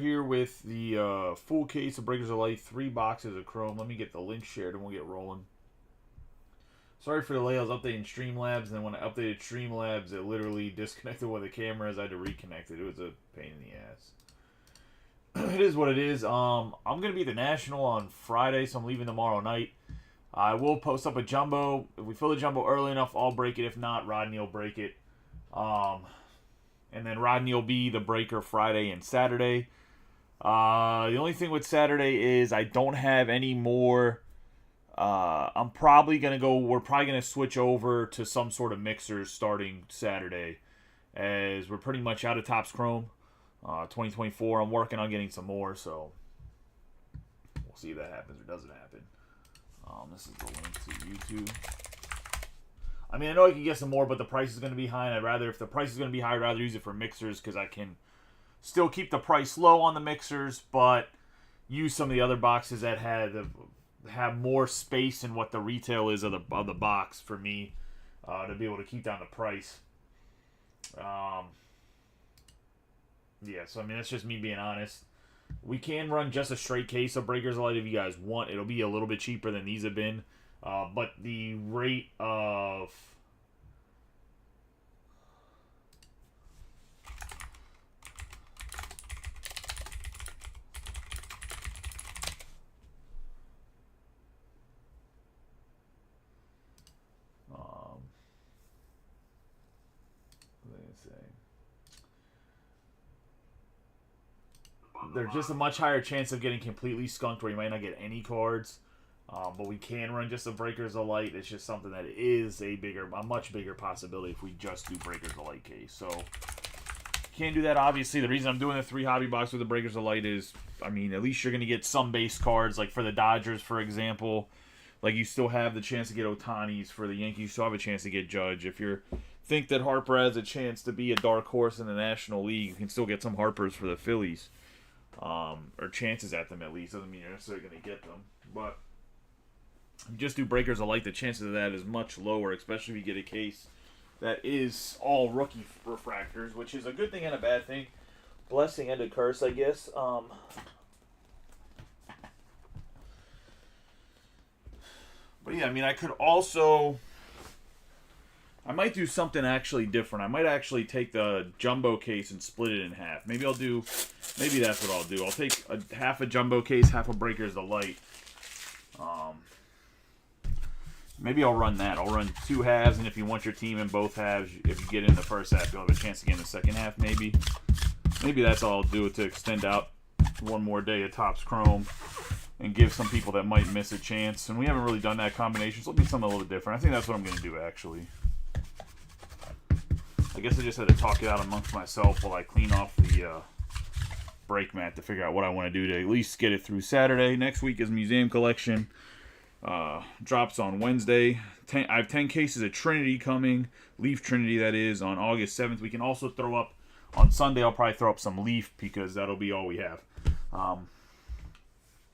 here with the full case of Breakers of Light, 3 boxes of Chrome. Let me get the link shared and we'll get rolling. Sorry for the delay. I was updating Streamlabs, and then when I updated Streamlabs, it literally disconnected one of the cameras. I had to reconnect it. It was a pain in the ass. It is what it is. I'm going to be at the National on Friday, so I'm leaving tomorrow night. I will post up a jumbo. If we fill the jumbo early enough, I'll break it. If not, Rodney will break it. And then Rodney will be the breaker Friday and Saturday. The only thing with Saturday is I don't have any more. We're probably going to switch over to some sort of mixers starting Saturday, as we're pretty much out of Topps Chrome 2024. I'm working on getting some more, so we'll see if that happens or doesn't happen. This is the link to YouTube. I mean, I know I can get some more, but the price is going to be high, and if the price is going to be high, I'd rather use it for mixers, because I can still keep the price low on the mixers, but use some of the other boxes that have more space in what the retail is of the box for me to be able to keep down the price. Yeah, so I mean, that's just me being honest. We can run just a straight case of Breakers of Light if you guys want. It'll be a little bit cheaper than these have been. But the rate of... There's just a much higher chance of getting completely skunked where you might not get any cards. But we can run just the Breakers of Light. It's just something that is a much bigger possibility if we just do Breakers of Light case. So, can't do that, obviously. The reason I'm doing the 3 hobby box with the Breakers of Light is, I mean, at least you're going to get some base cards. Like for the Dodgers, for example, like you still have the chance to get Ohtani's. For the Yankees, you still have a chance to get Judge. If you think that Harper has a chance to be a dark horse in the National League, you can still get some Harpers for the Phillies. Or chances at them, at least. Doesn't mean you're necessarily going to get them. But you just do Breakers of Light, the chances of that is much lower, especially if you get a case that is all rookie refractors, which is a good thing and a bad thing. Blessing and a curse, I guess. But yeah, I mean, I might do something actually different. I might actually take the jumbo case and split it in half. Maybe that's what I'll do. I'll take half a jumbo case, half a Breakers of Light. Maybe I'll run that. I'll run 2 halves, and if you want your team in both halves, if you get in the first half, you'll have a chance to get in the second half, maybe. Maybe that's all I'll do to extend out one more day of Topps Chrome and give some people that might miss a chance. And we haven't really done that combination, so it'll be something a little different. I think that's what I'm going to do, actually. I guess I just had to talk it out amongst myself while I clean off the break mat to figure out what I want to do to at least get it through Saturday. Next week is Museum Collection. Drops on Wednesday. I have 10 cases of Trinity coming. Leaf Trinity, that is, on August 7th. We can also throw up, on Sunday, I'll probably throw up some Leaf because that'll be all we have.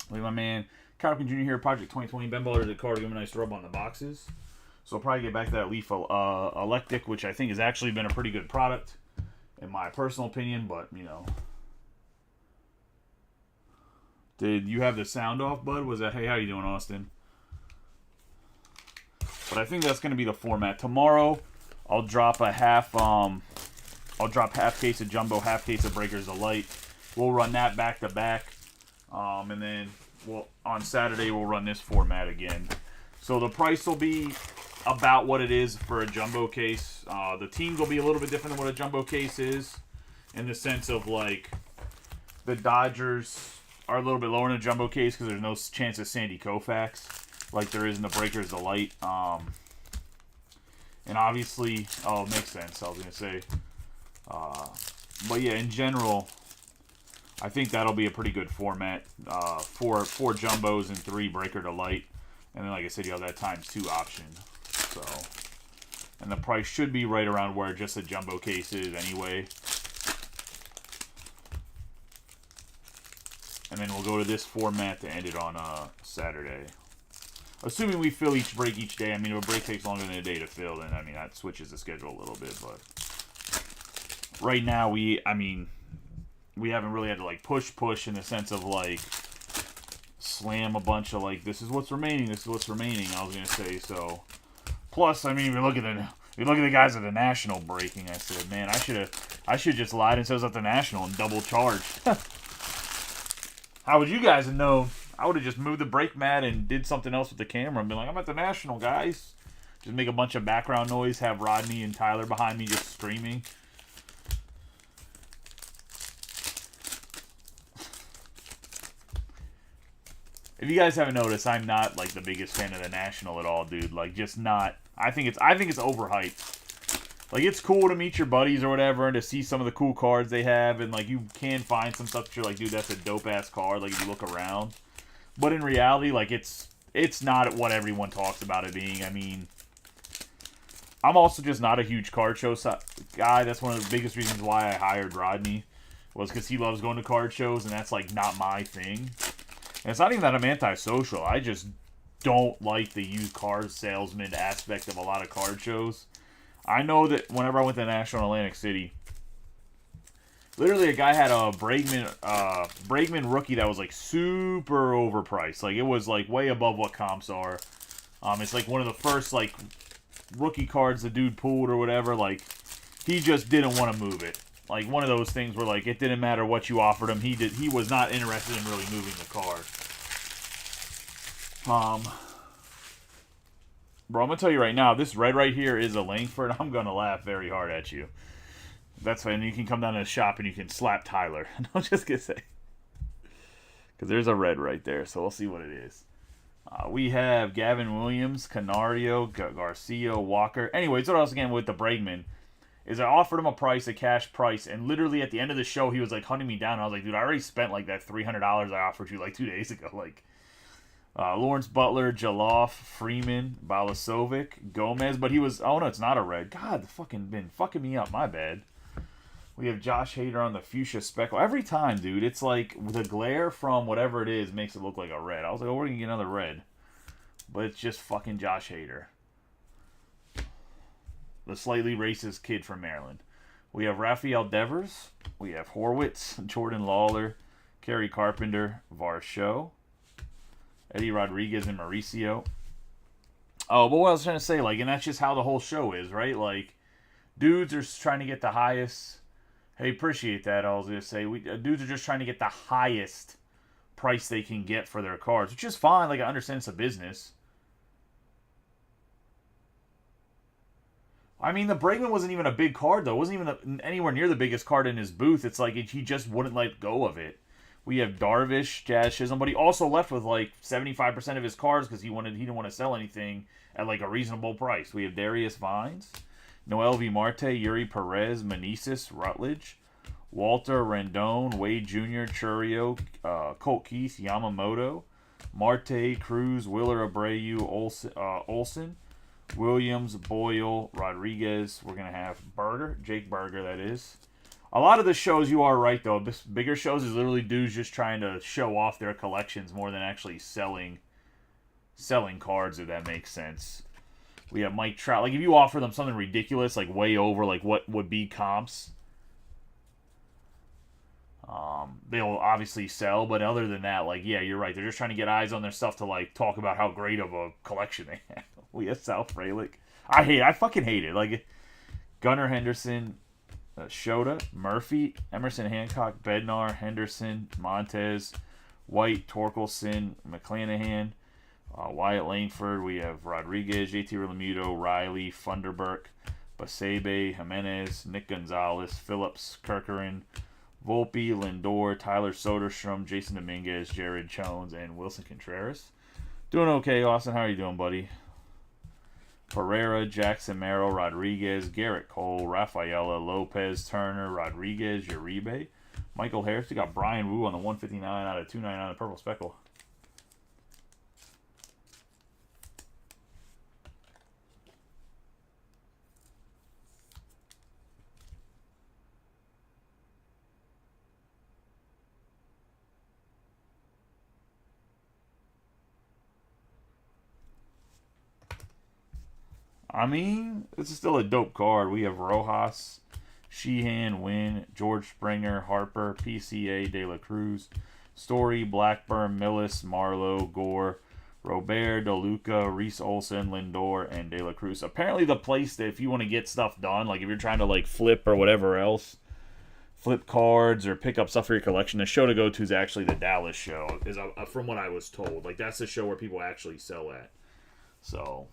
Leave my man, Kyle Jr. here, Project 2020. Ben Baller did a card to give him a nice rub on the boxes. So I'll probably get back to that Leaf Electric, which I think has actually been a pretty good product, in my personal opinion, but, you know. Did you have the sound off, bud? Was that, hey, how you doing, Austin? But I think that's going to be the format. Tomorrow, I'll drop half case of Jumbo, half case of Breakers of Light. We'll run that back to back. And then on Saturday, we'll run this format again. So the price will be about what it is for a jumbo case. The teams will be a little bit different than what a jumbo case is, in the sense of, like, the Dodgers are a little bit lower in a jumbo case because there's no chance of Sandy Koufax like there is in the Breakers of Light. And obviously, it makes sense, I was going to say. But yeah, in general, I think that'll be a pretty good format. 4 jumbos and 3 Breaker to Light. And then, like I said, you have that ×2 option. So, and the price should be right around where just a jumbo case is anyway. And then we'll go to this format to end it on Saturday. Assuming we fill each break each day. I mean, if a break takes longer than a day to fill, then, I mean, that switches the schedule a little bit. But right now, we haven't really had to like push in the sense of like slam a bunch of like this is what's remaining. This is what's remaining. I was gonna say so. Plus, I mean, if you look at the guys at the National breaking. I said, man, I should just lied and said I was at the National and double charged. How would you guys have known? I would have just moved the brake mat and did something else with the camera and been like, I'm at the National, guys. Just make a bunch of background noise, have Rodney and Tyler behind me just screaming. If you guys haven't noticed, I'm not like the biggest fan of the National at all, dude. Like, just not. I think it's overhyped. Like, it's cool to meet your buddies or whatever and to see some of the cool cards they have. And, like, you can find some stuff that you're like, dude, that's a dope-ass card. Like, if you look around. But in reality, like, it's not what everyone talks about it being. I mean, I'm also just not a huge card show guy. That's one of the biggest reasons why I hired Rodney. Was because he loves going to card shows, and that's, like, not my thing. And it's not even that I'm antisocial. I just don't like the used car salesman aspect of a lot of card shows. I know that whenever I went to National Atlantic City, literally a guy had a Bregman rookie that was like super overpriced. Like it was like way above what comps are. It's like one of the first like rookie cards the dude pulled or whatever. Like he just didn't want to move it. Like one of those things where like it didn't matter what you offered him. He was not interested in really moving the card. Bro, I'm going to tell you right now, this red right here is a Langford. I'm going to laugh very hard at you. That's fine. You can come down to the shop and you can slap Tyler. I'm just going to say. Because there's a red right there, so we'll see what it is. We have Gavin Williams, Canario, Garcia, Walker. Anyways, what else again with the Bregman is I offered him a cash price, and literally at the end of the show, he was like hunting me down. I was like, dude, I already spent like that $300 I offered you like 2 days ago. Like, Lawrence Butler, Jaloff, Freeman, Balasovic, Gomez, but he was, oh no, it's not a red. God, the fucking been fucking me up, my bad. We have Josh Hader on the fuchsia speckle. Every time, dude, it's like the glare from whatever it is makes it look like a red. I was like, oh, we're going to get another red. But it's just fucking Josh Hader. The slightly racist kid from Maryland. We have Rafael Devers. We have Horwitz, Jordan Lawler, Kerry Carpenter, Varsho, Eddie Rodriguez, and Mauricio. Oh, but what I was trying to say, like, and that's just how the whole show is, right? Like, dudes are trying to get the highest. Hey, appreciate that. I was going to say, dudes are just trying to get the highest price they can get for their cards, which is fine. Like, I understand it's a business. I mean, the Bregman wasn't even a big card, though. It wasn't even anywhere near the biggest card in his booth. It's like he just wouldn't let go of it. We have Darvish, Jazz Chisholm, but he also left with like 75% of his cards because he didn't want to sell anything at like a reasonable price. We have Darius Vines, Noel V. Marte, Yuri Perez, Meneses, Rutledge, Walter Rendon, Wade Jr., Churio, Colt Keith, Yamamoto, Marte, Cruz, Willer Abreu, Olsen, Williams, Boyle, Rodriguez. We're going to have Jake Berger, that is. A lot of the shows, you are right, though. Bigger shows is literally dudes just trying to show off their collections more than actually selling cards, if that makes sense. We have Mike Trout. Like, if you offer them something ridiculous, like way over, like what would be comps, they'll obviously sell. But other than that, like, yeah, you're right. They're just trying to get eyes on their stuff to, like, talk about how great of a collection they have. We have Sal Frelick. I fucking hate it. Like, Gunnar Henderson, Shota, Murphy, Emerson Hancock, Bednar, Henderson, Montez, White, Torkelson, McClanahan, Wyatt Langford. We have Rodriguez, JT Realmuto, Riley, Funderburk, Basebe, Jimenez, Nick Gonzalez, Phillips, Kirkeren, Volpe, Lindor, Tyler Soderstrom, Jason Dominguez, Jared Jones, and Wilson Contreras. Doing okay, Austin. How are you doing, buddy? Pereira, Jackson Merrill, Rodriguez, Garrett Cole, Rafaela, Lopez, Turner, Rodriguez, Uribe, Michael Harris. We got Brian Wu on the 159 out of 299, the purple speckle. I mean, this is still a dope card. We have Rojas, Sheehan, Wynn, George Springer, Harper, PCA, De La Cruz, Story, Blackburn, Millis, Marlowe, Gore, Robert, DeLuca, Reese Olson, Lindor, and De La Cruz. Apparently the place that if you want to get stuff done, like if you're trying to like flip or whatever else, flip cards or pick up stuff for your collection, the show to go to is actually the Dallas show, is from what I was told. Like that's the show where people actually sell at. So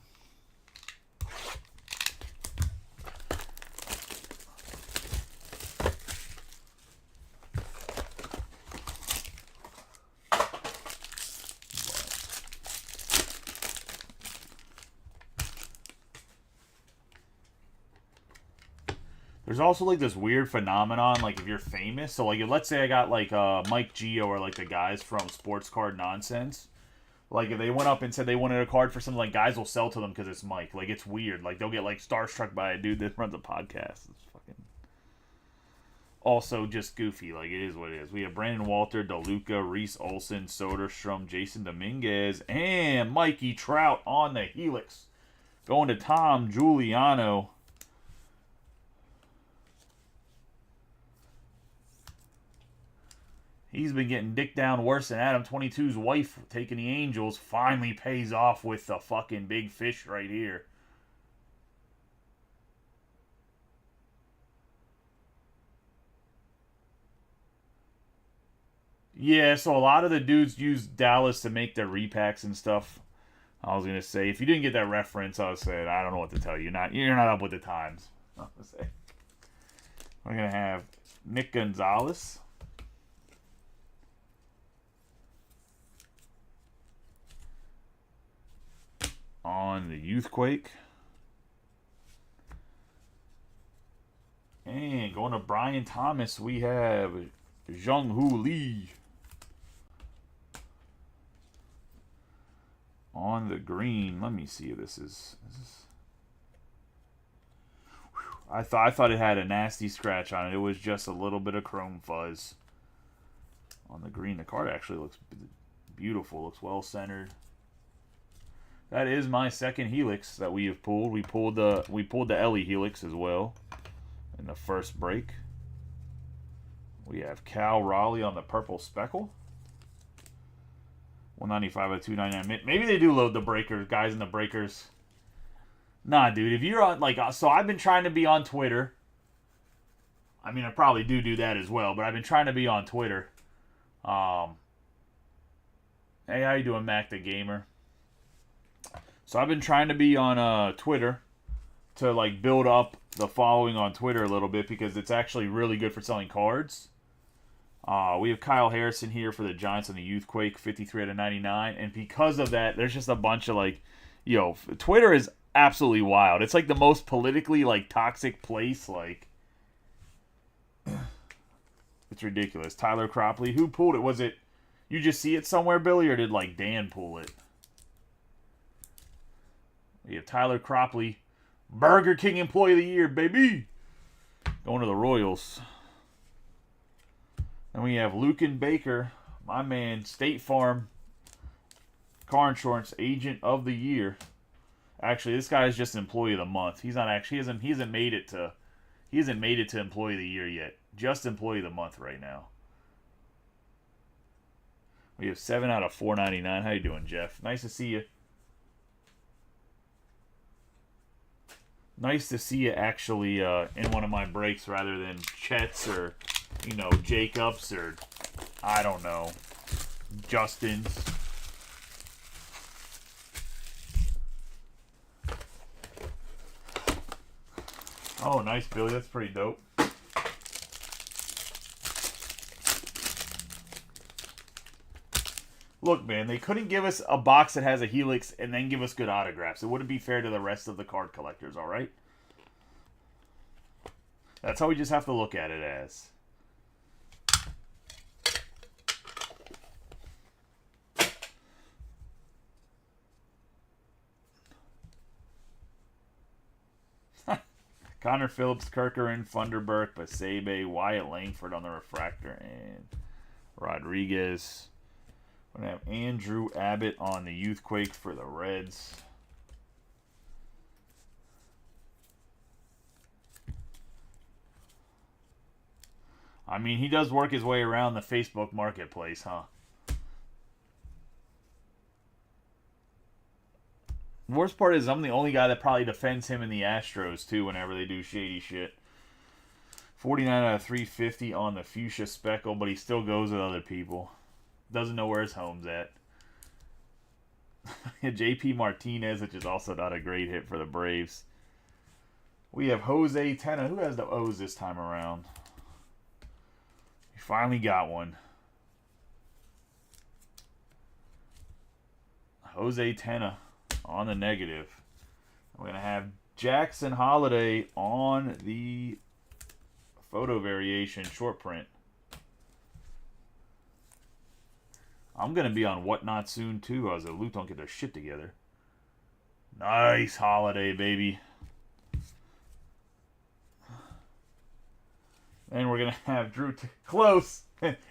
there's also like this weird phenomenon, like if you're famous, so like let's say I got like Mike Gio or like the guys from Sports Card Nonsense, like if they went up and said they wanted a card for something, like guys will sell to them because it's Mike. Like it's weird, like they'll get like starstruck by a dude that runs a podcast. It's fucking also just goofy, like it is what it is. We have Brandon Walter, DeLuca, Reese Olson, Soderstrom, Jason Dominguez, and Mikey Trout on the Helix, going to Tom Giuliano. He's been getting dicked down worse than Adam 22's wife taking the Angels. Finally pays off with the fucking big fish right here. Yeah, so a lot of the dudes use Dallas to make their repacks and stuff. I was gonna say, if you didn't get that reference, I was saying I don't know what to tell you. You're not up with the times. We're gonna have Nick Gonzalez. On the Youthquake. And going to Brian Thomas, we have Jung-Hoo Lee. On the green, let me see if this is I thought it had a nasty scratch on it. It was just a little bit of chrome fuzz. On the green, the card actually looks beautiful. Looks well centered. That is my second Helix that we have pulled. We pulled the Ellie Helix as well in the first break. We have Cal Raleigh on the purple speckle. 195 out of 299. Maybe they do load the breakers, guys in the breakers. Nah, dude. If you're on so I've been trying to be on Twitter. I mean, I probably do that as well, but I've been trying to be on Twitter. Hey, how you doing, Mac the Gamer? So I've been trying to be on Twitter to like build up the following on Twitter a little bit because it's actually really good for selling cards. We have Kyle Harrison here for the Giants on the Youthquake, 53 out of 99. And because of that, there's just a bunch of like, Twitter is absolutely wild. It's like the most politically like toxic place. Like, it's ridiculous. Tyler Cropley, who pulled it? Was it you just see it somewhere, Billy, or did like Dan pull it? We have Tyler Cropley, Burger King Employee of the Year, baby. Going to the Royals. And we have Lucan Baker, my man, State Farm Car Insurance Agent of the Year. Actually, this guy is just Employee of the Month. He's not actually he hasn't made it to Employee of the Year yet. Just Employee of the Month right now. We have 7 out of 499. How you doing, Jeff? Nice to see you. Nice to see you actually in one of my breaks rather than Chet's or, Jacobs or, I don't know, Justin's. Oh, nice, Billy. That's pretty dope. Look, man, they couldn't give us a box that has a Helix and then give us good autographs. It wouldn't be fair to the rest of the card collectors, all right? That's how we just have to look at it as. Connor Phillips, Kirkeren, Funderburk, Basebe, Wyatt Langford on the refractor, and Rodriguez. We're going to have Andrew Abbott on the Youthquake for the Reds. I mean, he does work his way around the Facebook marketplace, huh? Worst part is I'm the only guy that probably defends him in the Astros, too, whenever they do shady shit. 49 out of 350 on the Fuchsia Speckle, but he still goes with other people. Doesn't know where his home's at. JP Martinez, which is also not a great hit for the Braves. We have Jose Tena. Who has the O's this time around? We finally got one. Jose Tena on the negative. We're going to have Jackson Holiday on the photo variation short print. I'm going to be on Whatnot soon, too, as the Loupe don't get their shit together. Nice Holiday, baby. And we're going to have Drew... Close!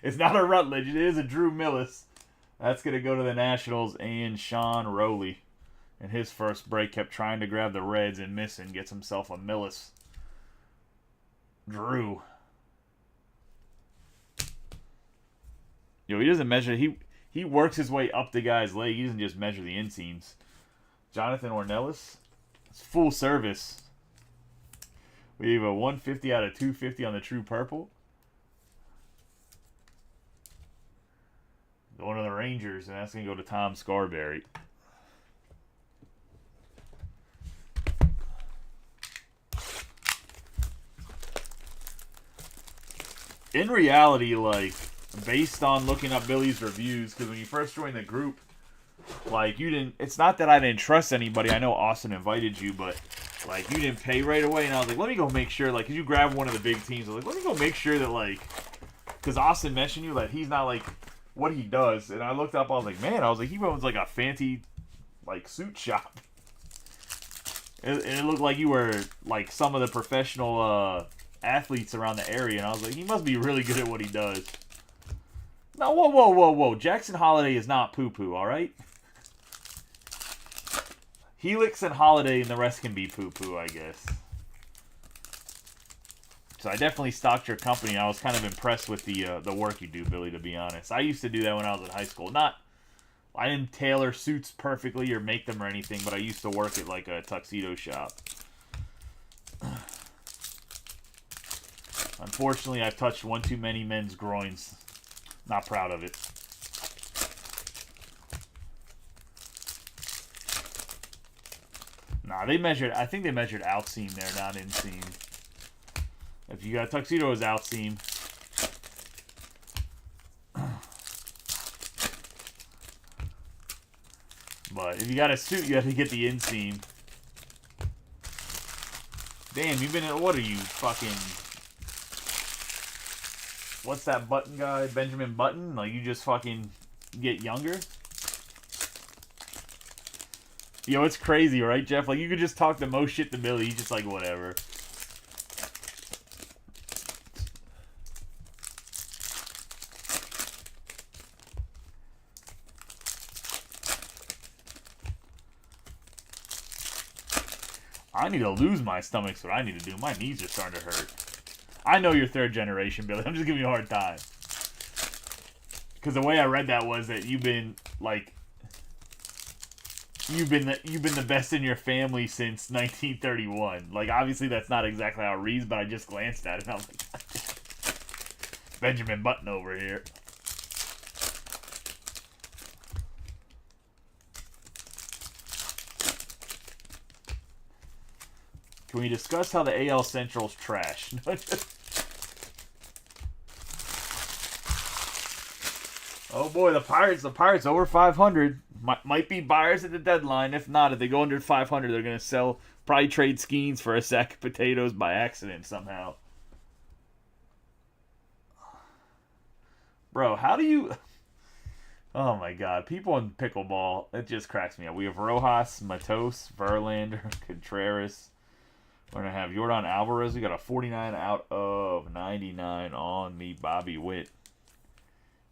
It's not a Rutledge. It is a Drew Millis. That's going to go to the Nationals and Sean Rowley. In his first break, kept trying to grab the Reds and missing. Gets himself a Millis. Drew. Yo, he doesn't measure... He works his way up the guy's leg. He doesn't just measure the inseams. Jonathan Ornelas. It's full service. We have a 150 out of 250 on the True Purple. Going to the Rangers, and that's going to go to Tom Scarberry. In reality, like, based on looking up Billy's reviews, because when you first joined the group, like, you didn't, it's not that I didn't trust anybody. I know Austin invited you, but, like, you didn't pay right away, and I was like, let me go make sure, like, because you grabbed one of the big teams. I was like, let me go make sure that, like, because Austin mentioned you, that he's not, like, what he does. And I looked up, I was like, man, he owns, like, a fancy, like, suit shop. And it looked like you were, like, some of the professional, athletes around the area, and I was like, he must be really good at what he does. No, whoa. Jackson Holiday is not poo-poo, alright? Helix and Holiday and the rest can be poo-poo, I guess. So I definitely stocked your company, and I was kind of impressed with the work you do, Billy, to be honest. I used to do that when I was in high school. I didn't tailor suits perfectly or make them or anything, but I used to work at, like, a tuxedo shop. Unfortunately, I've touched one too many men's groins. Not proud of it. Nah, I think they measured outseam there, not inseam. If you got a tuxedo as outseam. But if you got a suit, you have to get the inseam. Damn, you've been at, what are you, fucking... What's that Button guy? Benjamin Button? Like, you just fucking get younger? Yo, it's crazy, right, Jeff? Like, you could just talk the most shit to Billy. He's just like, whatever. I need to lose my stomach's what I need to do. My knees are starting to hurt. I know you're third generation, Billy. I'm just giving you a hard time. Because the way I read that was that you've been the best in your family since 1931. Like, obviously that's not exactly how it reads, but I just glanced at it and I was like, Benjamin Button over here. Can we discuss how the AL Central's trash? Oh boy, the Pirates over 500. Might be buyers at the deadline. If not, if they go under 500, they're going to sell, probably trade Skeens for a sack of potatoes by accident somehow. Bro, how do you... Oh my god, people in pickleball, it just cracks me up. We have Rojas, Matos, Verlander, Contreras. We're going to have Yordan Alvarez. We got a 49 out of 99 on the Bobby Witt.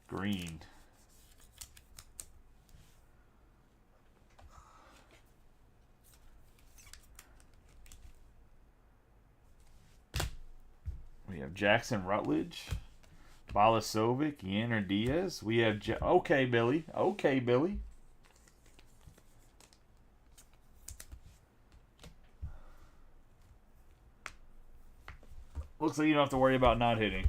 Green. We have Jackson Rutledge. Balasovic, Yanner Diaz. We have... Okay, Billy. Okay, Billy. Looks like you don't have to worry about not hitting.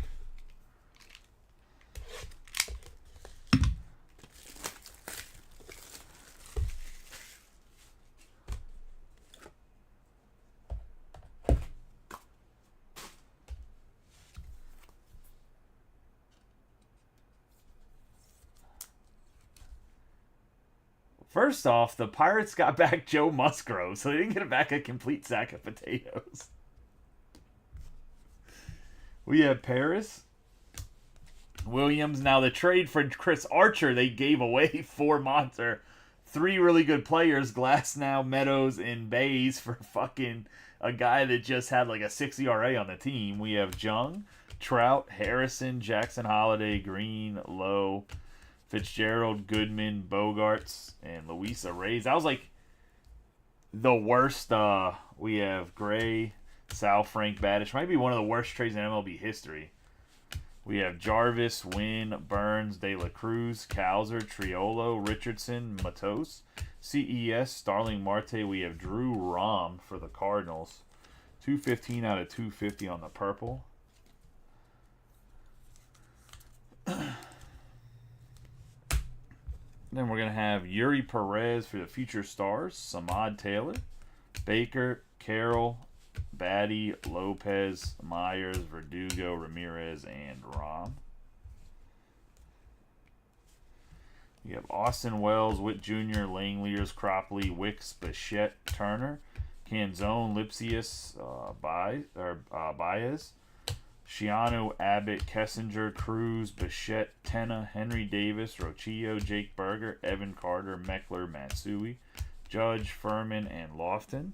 First off, the Pirates got back Joe Musgrove, so they didn't get back a complete sack of potatoes. We have Paris, Williams. Now, the trade for Chris Archer, they gave away 4 monster. 3 really good players, Glasnow, Meadows, and Bays, for fucking a guy that just had like a 6 ERA on the team. We have Jung, Trout, Harrison, Jackson Holiday, Green, Lowe, Fitzgerald, Goodman, Bogarts, and Luisa Reyes. That was like the worst. We have Gray, Sal, Frank, Badish. Might be one of the worst trades in MLB history. We have Jarvis, Wynn, Burns, De La Cruz, Cowser, Triolo, Richardson, Matos, CES, Starling Marte. We have Drew Rom for the Cardinals. 215 out of 250 on the purple. Then we're going to have Yuri Perez for the Future Stars, Samad Taylor, Baker, Carroll, Batty, Lopez, Myers, Verdugo, Ramirez, and Rom. You have Austin Wells, Witt Jr., Langeliers, Cropley, Wicks, Bichette, Turner, Canzone, Lipsius, Baez, Shiano, Abbott, Kessinger, Cruz, Bichette, Tenna, Henry Davis, Rochillo, Jake Berger, Evan Carter, Meckler, Matsui, Judge, Furman, and Lofton.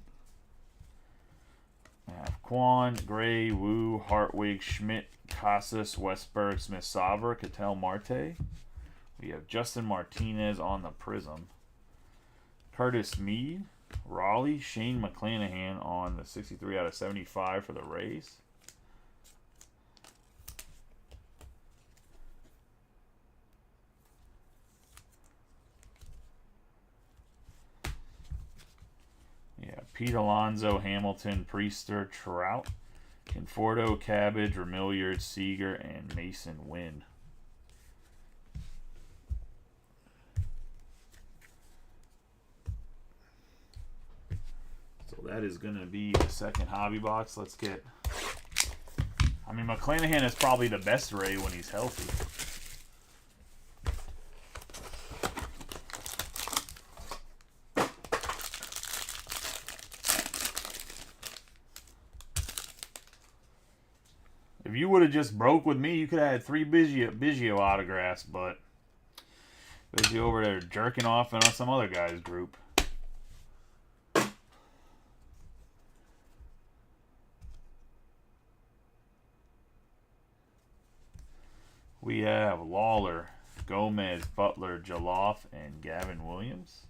We have Quan, Gray, Wu, Hartwig, Schmidt, Casas, Westberg, Smith-Sauber, Cattell Marte. We have Justin Martinez on the Prism. Curtis Mead, Raleigh, Shane McClanahan on the 63 out of 75 for the Rays. Yeah, Pete Alonso, Hamilton, Priester, Trout, Conforto, Cabbage, Remilliard, Seager, and Mason Wynn. So that is going to be the second hobby box. Let's get... I mean, McClanahan is probably the best Ray when he's healthy. If you would have just broke with me, you could have had 3 Biggio autographs, but Biggio over there jerking off in some other guy's group. We have Lawler, Gomez, Butler, Jaloff, and Gavin Williams.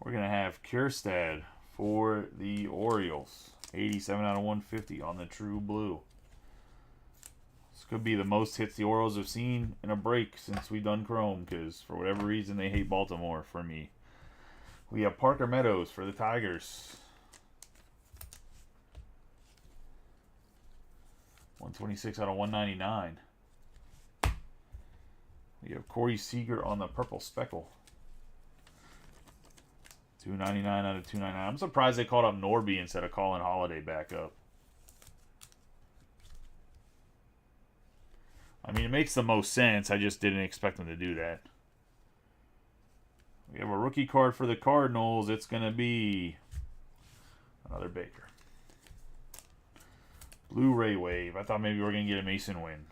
We're going to have Kierstad for the Orioles. 87 out of 150 on the True Blue. This could be the most hits the Orioles have seen in a break since we've done Chrome, because for whatever reason they hate Baltimore for me. We have Parker Meadows for the Tigers. 126 out of 199. We have Corey Seager on the Purple Speckle. 299 out of 299. I'm surprised they called up Norby instead of calling Holiday back up. I mean, it makes the most sense. I just didn't expect them to do that. We have a rookie card for the Cardinals. It's going to be another Baker. Blu-ray Wave. I thought maybe we were going to get a Mason Wynn.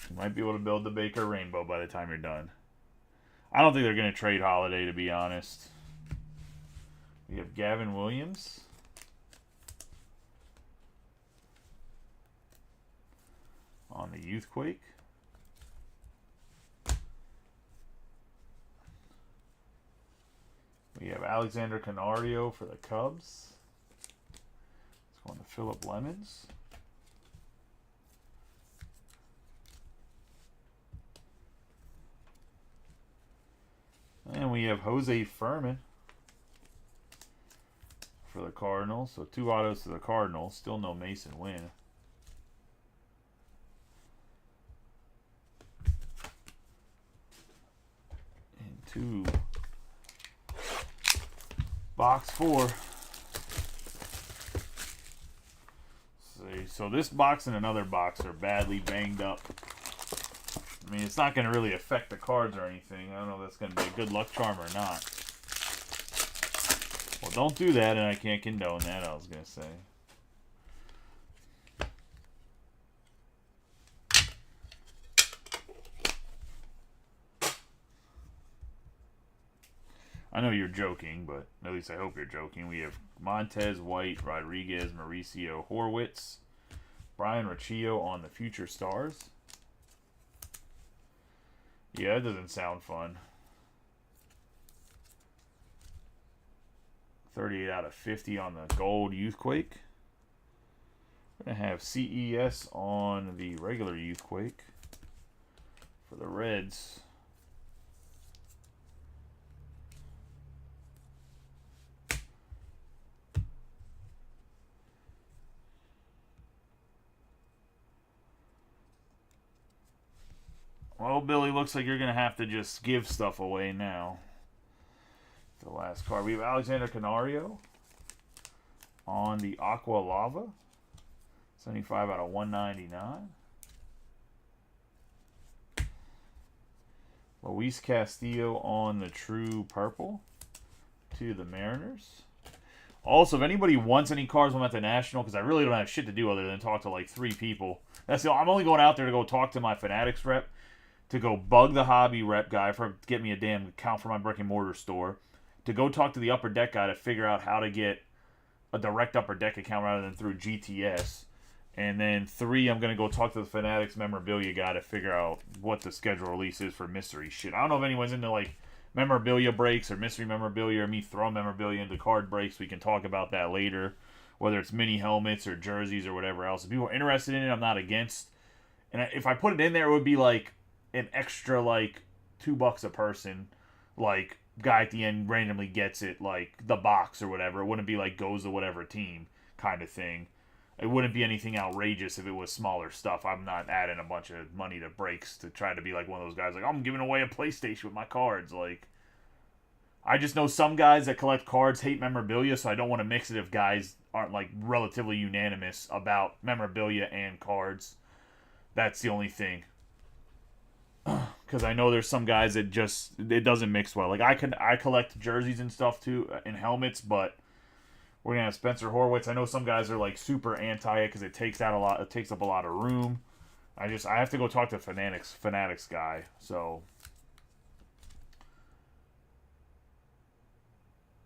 You might be able to build the Baker Rainbow by the time you're done. I don't think they're going to trade Holiday, to be honest. We have Gavin Williams. On the Youthquake. have Alexander Canario for the Cubs. It's going to Phillip Lemons. And we have Jose Furman for the Cardinals. So 2 autos to the Cardinals. Still no Mason Wynn. And 2 box 4. So this box and another box are badly banged up. I mean, it's not going to really affect the cards or anything. I don't know if that's going to be a good luck charm or not. Well, don't do that, and I can't condone that, I was going to say. I know you're joking, but at least I hope you're joking. We have Montez, White, Rodriguez, Mauricio, Horwitz, Brian Riccio on the Future Stars. Yeah, that doesn't sound fun. 38 out of 50 on the Gold Youthquake. We're going to have CES on the regular Youthquake for the Reds. Well, Billy, looks like you're going to have to just give stuff away now. The last card. We have Alexander Canario on the Aqua Lava. 75 out of 199. Luis Castillo on the True Purple to the Mariners. Also, if anybody wants any cards, I'm at the National because I really don't have shit to do other than talk to like 3 people. I'm only going out there to go talk to my Fanatics rep, to go bug the hobby rep guy for get me a damn account for my brick and mortar store, to go talk to the Upper Deck guy to figure out how to get a direct Upper Deck account rather than through GTS. And then 3, I'm going to go talk to the Fanatics memorabilia guy to figure out what the schedule release is for mystery shit. I don't know if anyone's into like memorabilia breaks or mystery memorabilia or me throwing memorabilia into card breaks. We can talk about that later, whether it's mini helmets or jerseys or whatever else. If people are interested in it, I'm not against. And if I put it in there, it would be like an extra like $2 a person, like guy at the end randomly gets it, like the box or whatever. It wouldn't be like goes to whatever team kind of thing. It wouldn't be anything outrageous if it was smaller stuff. I'm not adding a bunch of money to breaks to try to be like one of those guys like, I'm giving away a PlayStation with my cards. Like, I just know some guys that collect cards hate memorabilia, so I don't want to mix it if guys aren't like relatively unanimous about memorabilia and cards. That's the only thing. Because I know there's some guys that just, it doesn't mix well. Like I collect jerseys and stuff too, and helmets, but we're gonna have Spencer Horwitz. I know some guys are like super anti it because it takes up a lot of room. I have to go talk to Fanatics guy. So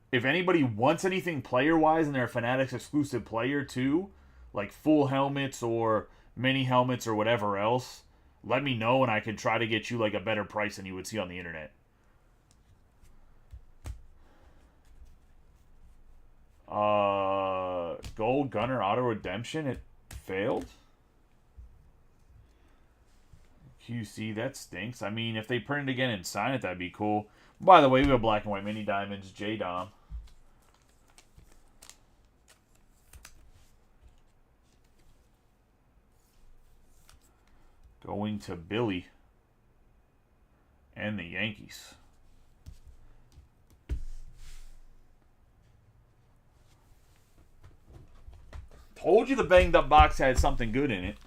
if anybody wants anything player wise and they're a Fanatics exclusive player too, like full helmets or mini helmets or whatever else, let me know and I can try to get you like a better price than you would see on the internet. Gold Gunner Auto Redemption, it failed. QC, that stinks. I mean, if they print it again and sign it, that'd be cool. By the way, we have black and white mini diamonds, J-Dom. Going to Billy and the Yankees. Told you the banged up box had something good in it.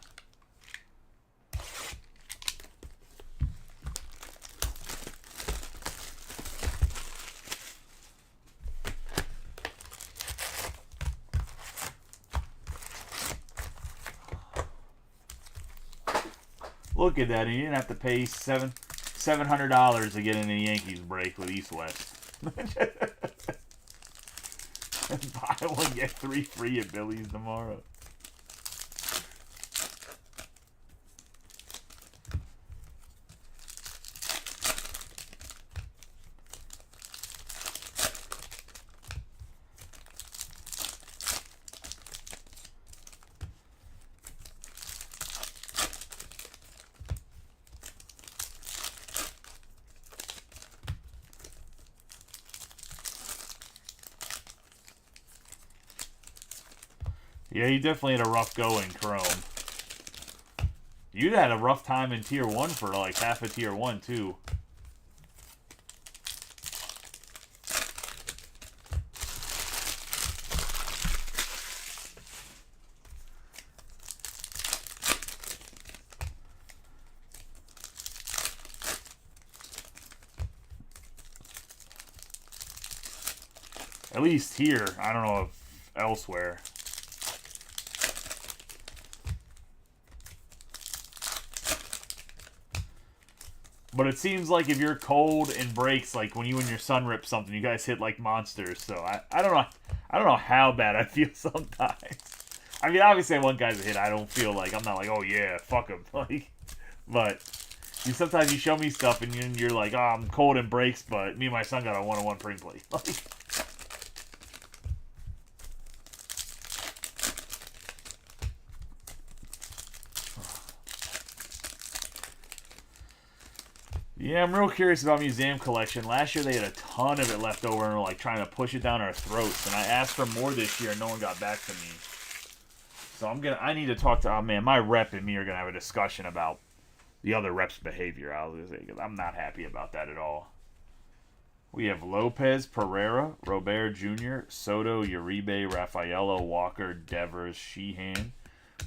Look at that, and you didn't have to pay $700 to get in a Yankees break with East West. Buy one, get 3 free at Billy's tomorrow. Yeah, you definitely had a rough go in Chrome. You'd had a rough time in Tier 1 for like half a Tier 1, too. At least here. I don't know if elsewhere. But it seems like if you're cold and breaks, like when you and your son rip something, you guys hit like monsters. So I don't know. I don't know how bad I feel sometimes. I mean, obviously I want guys to hit. I don't feel like I'm not like, oh yeah, fuck him. Like, but sometimes you show me stuff and you're like, oh, I'm cold and breaks, but me and my son got a 1-on-1 pring play. Like, yeah, I'm real curious about Museum Collection. Last year they had a ton of it left over and were like trying to push it down our throats. And I asked for more this year and no one got back to me. So I need to talk to, oh man, my rep and me are going to have a discussion about the other rep's behavior. Because I'm not happy about that at all. We have Lopez, Pereira, Robert Jr., Soto, Uribe, Raffaello, Walker, Devers, Sheehan,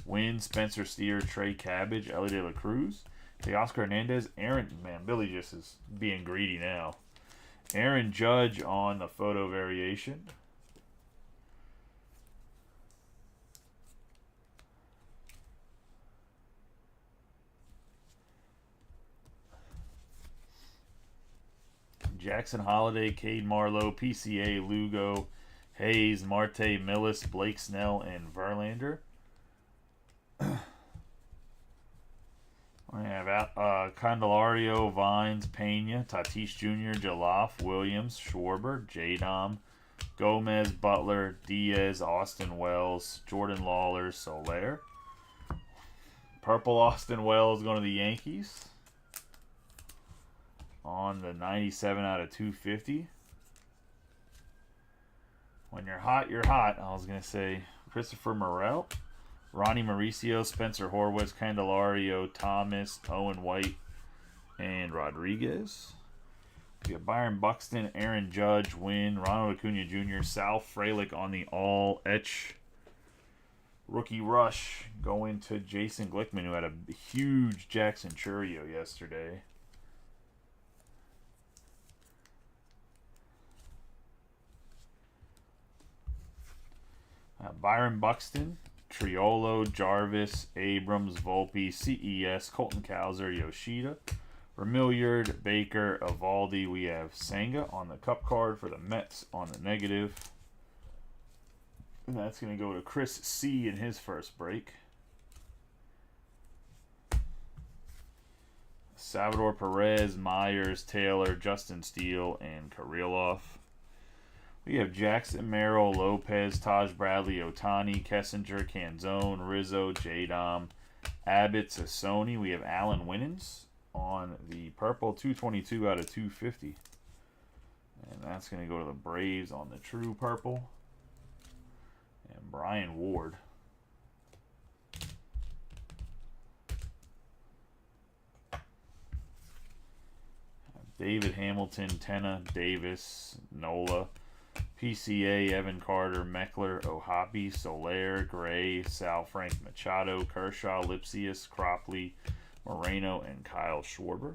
Wynn, Spencer Steer, Trey Cabbage, Ellie De La Cruz, Teoscar Hernandez, Aaron, man, Billy just is being greedy now. Aaron Judge on the photo variation. Jackson Holiday, Cade Marlowe, PCA, Lugo, Hayes, Marte, Millis, Blake Snell, and Verlander. We have Candelario, Vines, Pena, Tatis Jr., Jaloff, Williams, Schwarber, J-Dom, Gomez, Butler, Diaz, Austin Wells, Jordan Lawler, Soler. Purple Austin Wells going to the Yankees. On the 97 out of 250. When you're hot, you're hot. I was going to say Christopher Morel, Ronnie Mauricio, Spencer Horwitz, Candelario, Thomas, Owen White, and Rodriguez. We have Byron Buxton, Aaron Judge, Wynn, Ronald Acuna Jr., Sal Frelick on the all-etch rookie rush going to Jason Glickman, who had a huge Jackson Churio yesterday. Byron Buxton, Triolo, Jarvis, Abrams, Volpe, CES, Colton Cowser, Yoshida, Remilliard, Baker, Evaldi. We have Senga on the cup card for the Mets on the negative. And that's going to go to Chris C. in his first break. Salvador Perez, Myers, Taylor, Justin Steele, and Kirilloff. We have Jackson, Merrill, Lopez, Taj Bradley, Otani, Kessinger, Canzone, Rizzo, J-Dom, Abbott, Sassoni. We have Alan Winans on the purple, 222 out of 250. And that's going to go to the Braves on the true purple. And Brian Ward. David Hamilton, Tenna, Davis, Nola, PCA, Evan Carter, Meckler, Ohapi, Soler, Gray, Sal Frank Machado, Kershaw, Lipsius, Cropley, Moreno, and Kyle Schwarber.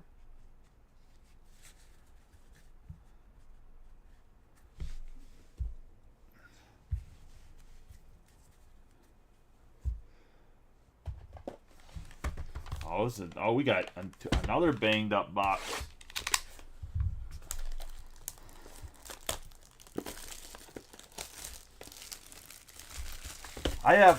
We got another banged up box. I have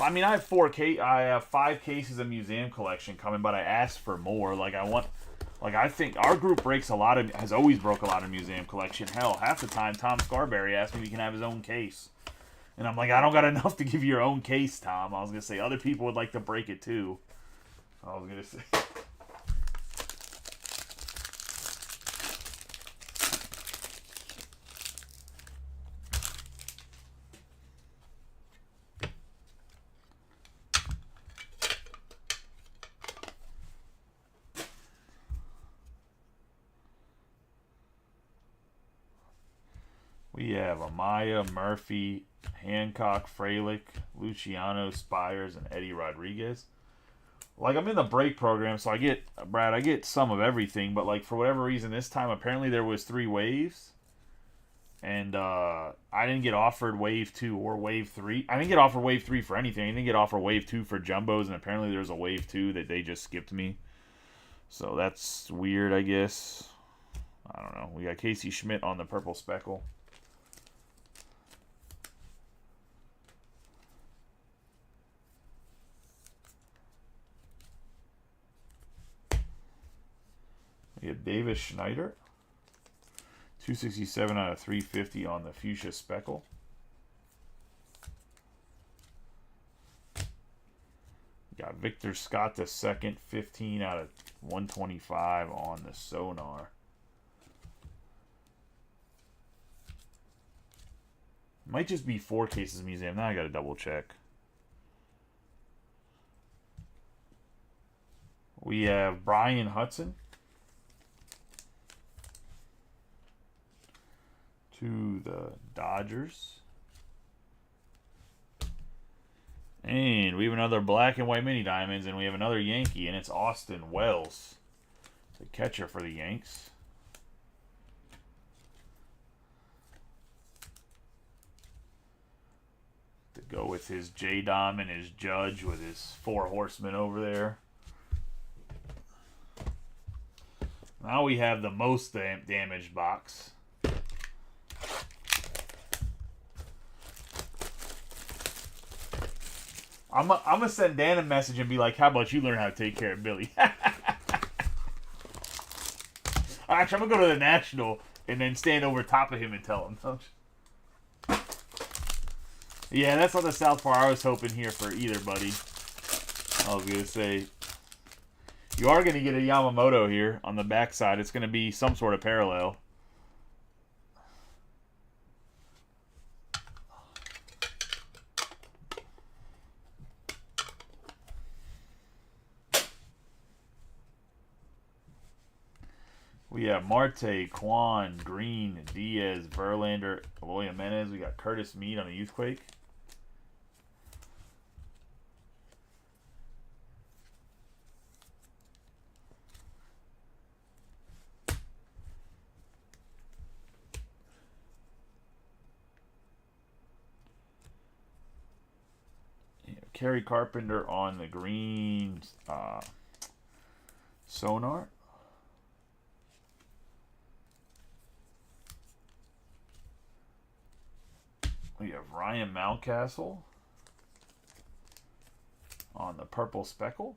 5 cases of Museum Collection coming, but I asked for more. I think our group has always broke a lot of Museum Collection. Hell, half the time Tom Scarberry asked me if he can have his own case. And I'm like, I don't got enough to give you your own case, Tom. I was going to say, other people would like to break it too. I was going to say. We have Amaya, Murphy, Hancock, Fralick, Luciano, Spires, and Eddie Rodriguez. Like, I'm in the break program, so I get some of everything, but, like, for whatever reason, this time, apparently there was 3 waves, and I didn't get offered wave 2 or wave 3. I didn't get offered wave 3 for anything. I didn't get offered wave 2 for jumbos, and apparently there's a wave 2 that they just skipped me. So that's weird, I guess. I don't know. We got Casey Schmidt on the purple speckle. We have Davis Schneider. 267 out of 350 on the fuchsia speckle. Got Victor Scott the second, 15 out of 125 on the sonar. Might just be 4 cases museum. Now I got to double check. We have Brian Hudson. To the Dodgers. And we have another black and white mini diamonds, and we have another Yankee, and it's Austin Wells, the catcher for the Yanks. To go with his J-Dom and his Judge with his 4 horsemen over there. Now we have the most damaged box. I'm gonna send Dan a message and be like, how about you learn how to take care of Billy? Actually, I'm gonna go to the National and then stand over top of him and tell him. Yeah, that's not the South Par I was hoping here for either, buddy. I was gonna say, you are gonna get a Yamamoto here on the backside. It's gonna be some sort of parallel. We have Marte, Kwan, Green, Diaz, Verlander, Eloy Jimenez. We got Curtis Mead on a Youthquake. Kerry Carpenter on the green sonar. We have Ryan Mountcastle on the purple speckle.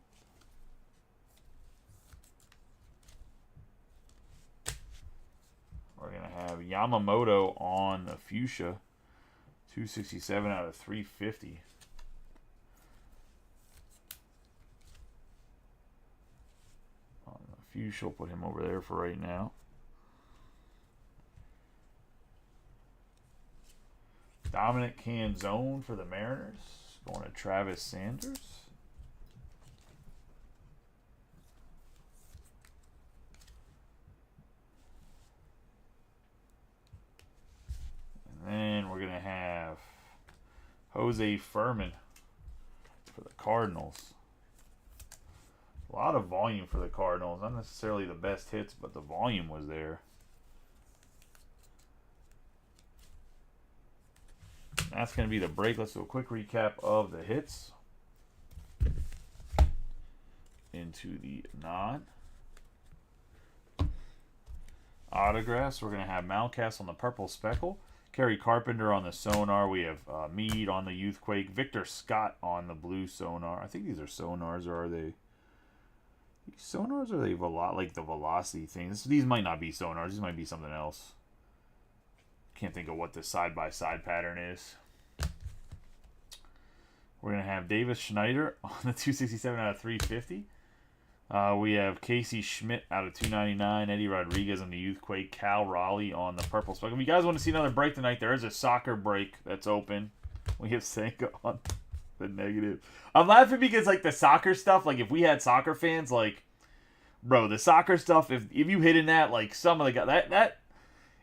We're going to have Yamamoto on the fuchsia. 267 out of 350. On the fuchsia, we'll put him over there for right now. Dominic Canzone for the Mariners. Going to Travis Sanders. And then we're going to have Jose Furman for the Cardinals. A lot of volume for the Cardinals. Not necessarily the best hits, but the volume was there. That's going to be the break. Let's do a quick recap of the hits. Into the non. Autographs. We're going to have Mountcastle on the purple speckle. Kerry Carpenter on the sonar. We have Mead on the Youthquake. Victor Scott on the blue sonar. I think these are sonars, or are they sonars, or are they like the velocity things? These might not be sonars. These might be something else. Can't think of what the side-by-side pattern is. We're going to have Davis Schneider on the 267 out of 350. We have Casey Schmidt out of 299. Eddie Rodriguez on the Youthquake. Cal Raleigh on the purple speckle. If you guys want to see another break tonight, there is a soccer break that's open. We have Senka on the negative. I'm laughing because, like, the soccer stuff, like, if we had soccer fans, like, bro, the soccer stuff, if you hit in that, like, some of the guys, that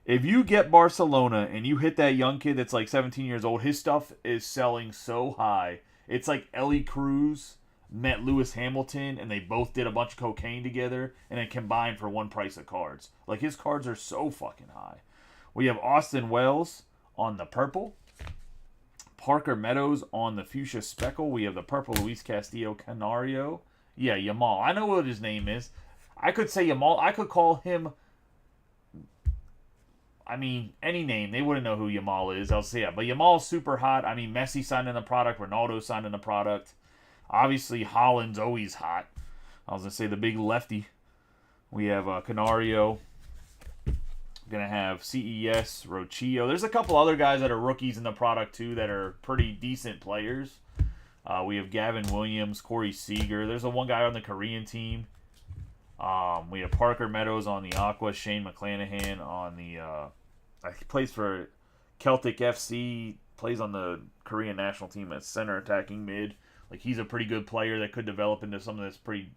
If you get Barcelona and you hit that young kid that's like 17 years old, his stuff is selling so high. It's like Ellie Cruz met Lewis Hamilton, and they both did a bunch of cocaine together, and then combined for one price of cards. Like, his cards are so fucking high. We have Austin Wells on the purple. Parker Meadows on the fuchsia speckle. We have the purple Luis Castillo Canario. Yeah, Yamal. I know what his name is. I could say Yamal. I could call him... I mean, any name. They wouldn't know who Yamal is. I'll say it. But Yamal's super hot. I mean, Messi signed in the product. Ronaldo signed in the product. Obviously, Holland's always hot. I was going to say the big lefty. We have Canario. Going to have CES, Rochillo. There's a couple other guys that are rookies in the product, too, that are pretty decent players. We have Gavin Williams, Corey Seager. There's a one guy on the Korean team. We have Parker Meadows on the Aqua. Shane McClanahan on the... he plays for Celtic FC. Plays on the Korean national team at center attacking mid. Like, he's a pretty good player that could develop into something that's pretty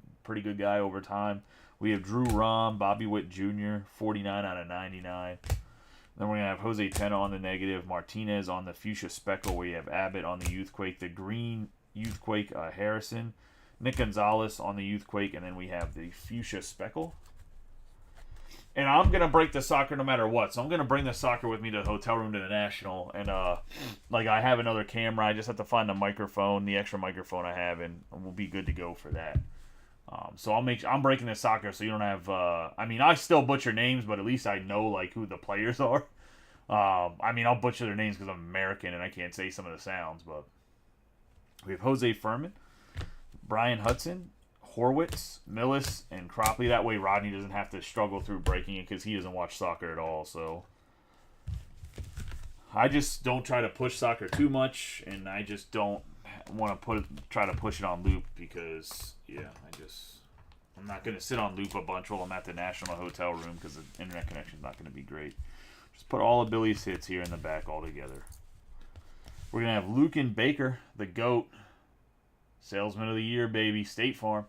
good guy over time. We have Drew Rom, Bobby Witt Jr., 49 out of 99. Then we're going to have Jose Tena on the negative, Martinez on the fuchsia speckle. We have Abbott on the Youthquake, the green Youthquake Harrison, Nick Gonzalez on the Youthquake, and then we have the fuchsia speckle. And I'm going to break the soccer no matter what. So I'm going to bring the soccer with me to the hotel room to the National. And, like, I have another camera. I just have to find the microphone, the extra microphone I have, and we'll be good to go for that. So I'm breaking the soccer so you don't have... I mean, I still butcher names, but at least I know, like, who the players are. I mean, I'll butcher their names because I'm American and I can't say some of the sounds, but... We have Jose Furman, Brian Hudson, Horwitz, Millis, and Cropley. That way Rodney doesn't have to struggle through breaking it because he doesn't watch soccer at all. So I just don't try to push soccer too much, and I just don't want to try to push it on Loupe because, yeah, I'm not going to sit on Loupe a bunch while I'm at the National hotel room because the internet connection's not going to be great. Just put all of Billy's hits here in the back all together. We're going to have Lucan Baker, the GOAT. Salesman of the Year, baby. State Farm.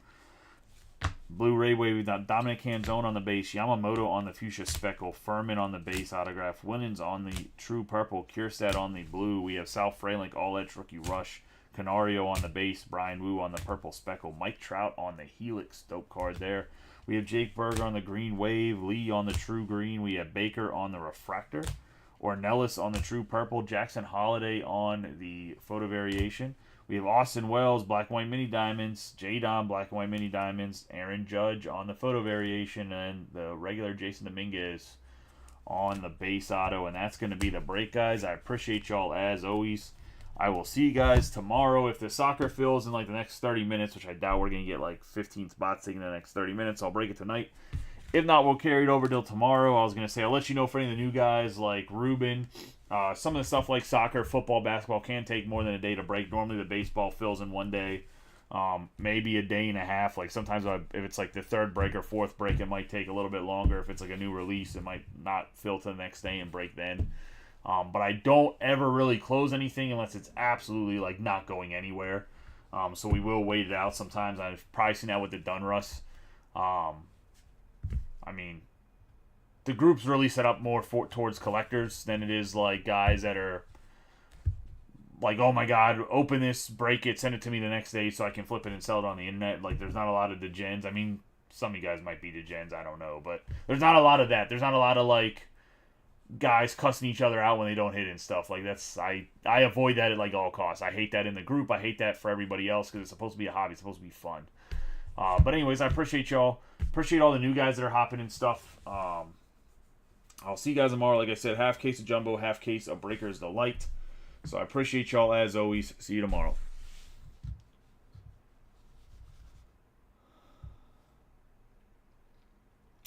Blu-ray wave. We've got Dominic Canzone on the base. Yamamoto on the fuchsia speckle. Furman on the base autograph. Winans on the true purple. Kierstad on the blue. We have Sal Frelick, all-edge rookie rush. Canario on the base. Brian Wu on the purple speckle. Mike Trout on the Helix dope card there. We have Jake Berger on the green wave. Lee on the true green. We have Baker on the refractor. Ornelas on the true purple. Jackson Holiday on the photo variation. We have Austin Wells, black and white mini diamonds. J-Dom, black and white mini diamonds. Aaron Judge on the photo variation. And the regular Jason Dominguez on the base auto. And that's going to be the break, guys. I appreciate y'all as always. I will see you guys tomorrow. If the soccer fills in like the next 30 minutes, which I doubt we're going to get like 15 spots taken in the next 30 minutes, I'll break it tonight. If not, we'll carry it over till tomorrow. I was going to say, I'll let you know for any of the new guys like Ruben. Some of the stuff like soccer, football, basketball can take more than a day to break. Normally the baseball fills in one day, maybe a day and a half. Like sometimes if it's like the third break or fourth break, it might take a little bit longer. If it's like a new release, it might not fill to the next day and break then. But I don't ever really close anything unless it's absolutely like not going anywhere. So we will wait it out sometimes. I've probably seen that with the Dunruss. I mean, the group's really set up more towards collectors than it is like guys that are like, oh my god, open this, break it, send it to me the next day so I can flip it and sell it on the internet. Like, there's not a lot of degens. I mean, some of you guys might be degens, I don't know, but there's not a lot of that. There's not a lot of like guys cussing each other out when they don't hit and stuff. Like, that's I avoid that at like all costs. I hate that in the group. I hate that for everybody else because it's supposed to be a hobby. It's supposed to be fun. But anyways, I appreciate y'all. Appreciate all the new guys that are hopping and stuff. I'll see you guys tomorrow. Like I said, half case of Jumbo, half case of Breakers Delight. So I appreciate y'all as always. See you tomorrow.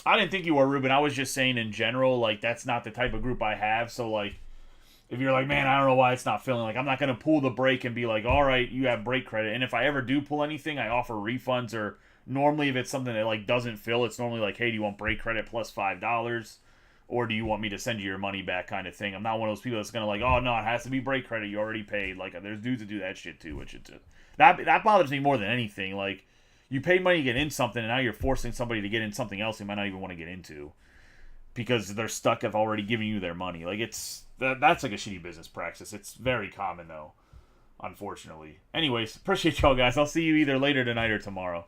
I didn't think you were, Ruben. I was just saying in general, like, that's not the type of group I have. So, like, if you're like, man, I don't know why it's not filling, like, I'm not going to pull the break and be like, all right, you have break credit. And if I ever do pull anything, I offer refunds. Or normally if it's something that, like, doesn't fill, it's normally like, hey, do you want break credit plus $5? Or do you want me to send you your money back kind of thing? I'm not one of those people that's going to like, oh, no, it has to be break credit. You already paid. Like, there's dudes that do that shit too, which it's that bothers me more than anything. Like, you paid money to get in something, and now you're forcing somebody to get in something else they might not even want to get into. because they're stuck of already giving you their money. Like, that's like a shitty business practice. It's very common, though, unfortunately. Anyways, appreciate y'all, guys. I'll see you either later tonight or tomorrow.